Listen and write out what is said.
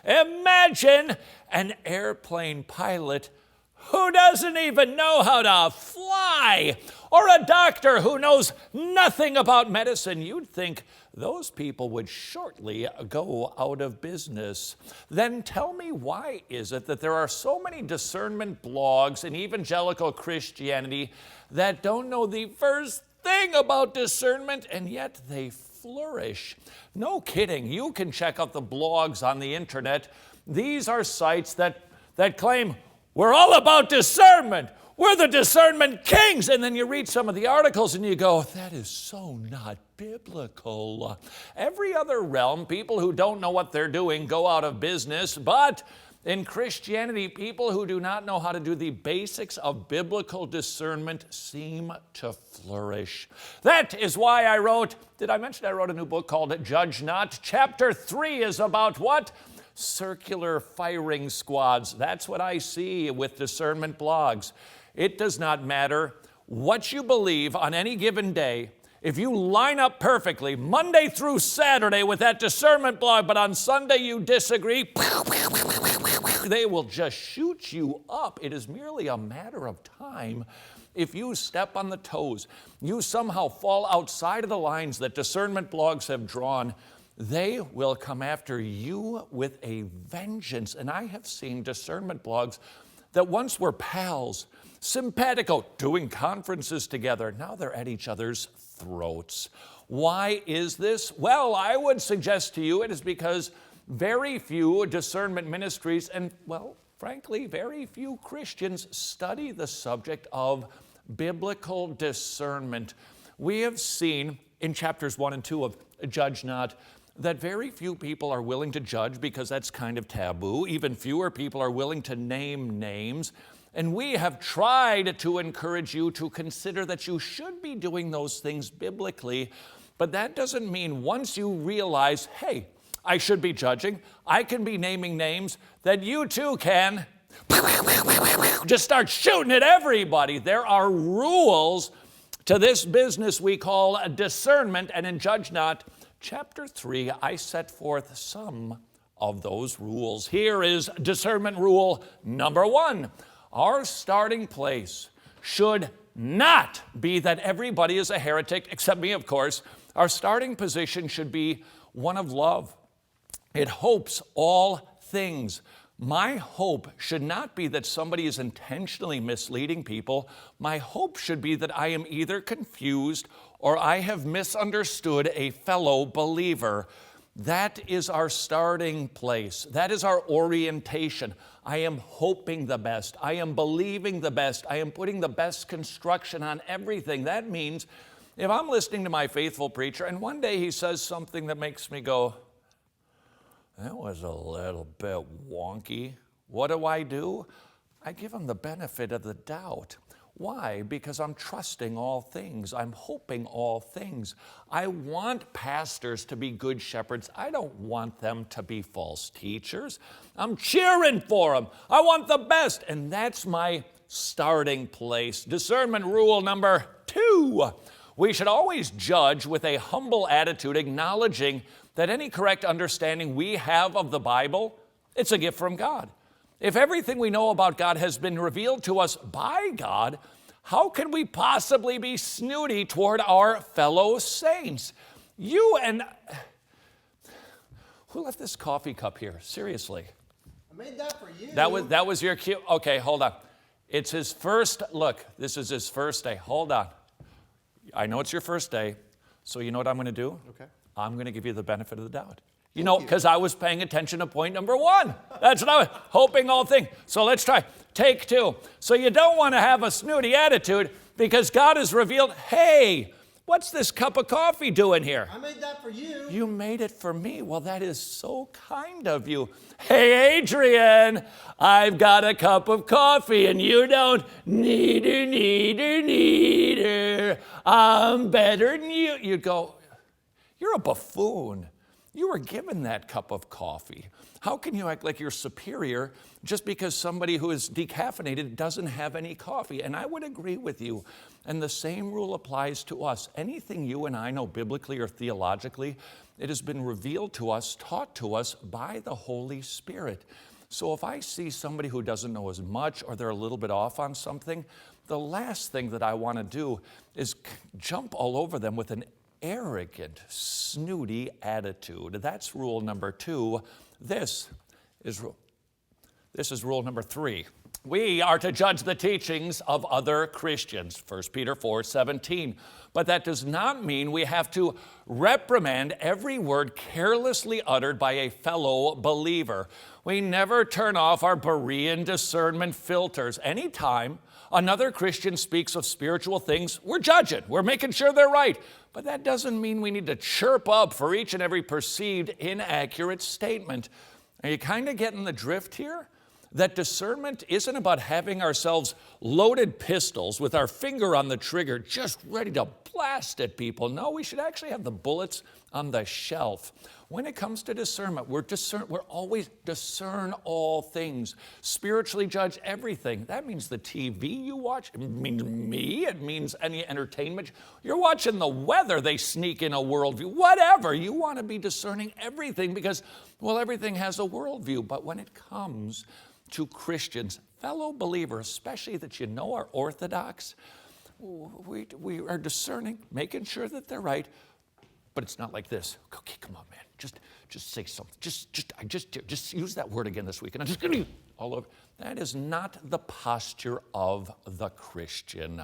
Imagine an airplane pilot who doesn't even know how to fly, or a doctor who knows nothing about medicine. You'd think those people would shortly go out of business. Then tell me, why is it that there are so many discernment blogs in evangelical Christianity that don't know the first thing about discernment, and yet they flourish? No kidding. You can check out the blogs on the internet. These are sites that claim, we're all about discernment. We're the discernment kings. And then you read some of the articles and you go, that is so not biblical. Every other realm, people who don't know what they're doing go out of business. But in Christianity, people who do not know how to do the basics of biblical discernment seem to flourish. That is why I wrote, did I mention I wrote a new book called Judge Not? Chapter 3 is about what? Circular firing squads. That's what I see with discernment blogs. It does not matter what you believe on any given day. If you line up perfectly Monday through Saturday with that discernment blog, but on Sunday you disagree, they will just shoot you up. It is merely a matter of time. If you step on the toes, you somehow fall outside of the lines that discernment blogs have drawn, they will come after you with a vengeance. And I have seen discernment blogs that once were pals, simpatico, doing conferences together. Now they're at each other's throats. Why is this? Well, I would suggest to you it is because very few discernment ministries and, well, frankly, very few Christians study the subject of biblical discernment. We have seen in chapters 1 and 2 of Judge Not that very few people are willing to judge because that's kind of taboo. Even fewer people are willing to name names. And we have tried to encourage you to consider that you should be doing those things biblically. But that doesn't mean once you realize, hey, I should be judging, I can be naming names, that you too can just start shooting at everybody. There are rules to this business we call discernment, and in Judge Not, Chapter 3, I set forth some of those rules. Here is discernment rule number 1. Our starting place should not be that everybody is a heretic, except me, of course. Our starting position should be one of love. It hopes all things. My hope should not be that somebody is intentionally misleading people. My hope should be that I am either confused or I have misunderstood a fellow believer. That is our starting place. That is our orientation. I am hoping the best. I am believing the best. I am putting the best construction on everything. That means if I'm listening to my faithful preacher and one day he says something that makes me go, that was a little bit wonky, what do? I give him the benefit of the doubt. Why? Because I'm trusting all things. I'm hoping all things. I want pastors to be good shepherds. I don't want them to be false teachers. I'm cheering for them. I want the best. And that's my starting place. Discernment rule number 2. We should always judge with a humble attitude, acknowledging that any correct understanding we have of the Bible, it's a gift from God. If everything we know about God has been revealed to us by God, how can we possibly be snooty toward our fellow saints? You and... Who left this coffee cup here? Seriously. I made that for you. That was your cue? Okay, hold on. It's his first, look, this is his first day. Hold on. I know it's your first day, so you know what I'm going to do? Okay. I'm going to give you the benefit of the doubt. You know, because I was paying attention to point number 1. That's what I was hoping all things. So let's try. Take 2. So you don't want to have a snooty attitude because God has revealed, hey, what's this cup of coffee doing here? I made that for you. You made it for me. Well, that is so kind of you. Hey, Adrian, I've got a cup of coffee and you don't need her. I'm better than you. You'd go, you're a buffoon. You were given that cup of coffee. How can you act like you're superior just because somebody who is decaffeinated doesn't have any coffee? And I would agree with you. And the same rule applies to us. Anything you and I know biblically or theologically, It has been revealed to us, taught to us by the Holy Spirit. So if I see somebody who doesn't know as much or they're a little bit off on something, the last thing that I want to do is jump all over them with an arrogant, snooty attitude. That's rule number 2. This is rule number 3. We are to judge the teachings of other Christians, 1 Peter 4:17. But that does not mean we have to reprimand every word carelessly uttered by a fellow believer. We never turn off our Berean discernment filters. Anytime another Christian speaks of spiritual things, we're judging. We're making sure they're right. But that doesn't mean we need to chirp up for each and every perceived inaccurate statement. Are you kind of getting the drift here? That discernment isn't about having ourselves loaded pistols with our finger on the trigger just ready to blast at people. No, we should actually have the bullets on the shelf. When it comes to discernment, we're always discern all things. Spiritually judge everything. That means the TV you watch. It means me. It means any entertainment. You're watching the weather. They sneak in a worldview. Whatever. You want to be discerning everything because, well, everything has a worldview. But when it comes to Christians, fellow believers, especially that you know are Orthodox, we are discerning, making sure that they're right, but it's not like this. Okay, come on, man, just say something. Just use that word again this week, and I'm just going to all over. That is not the posture of the Christian.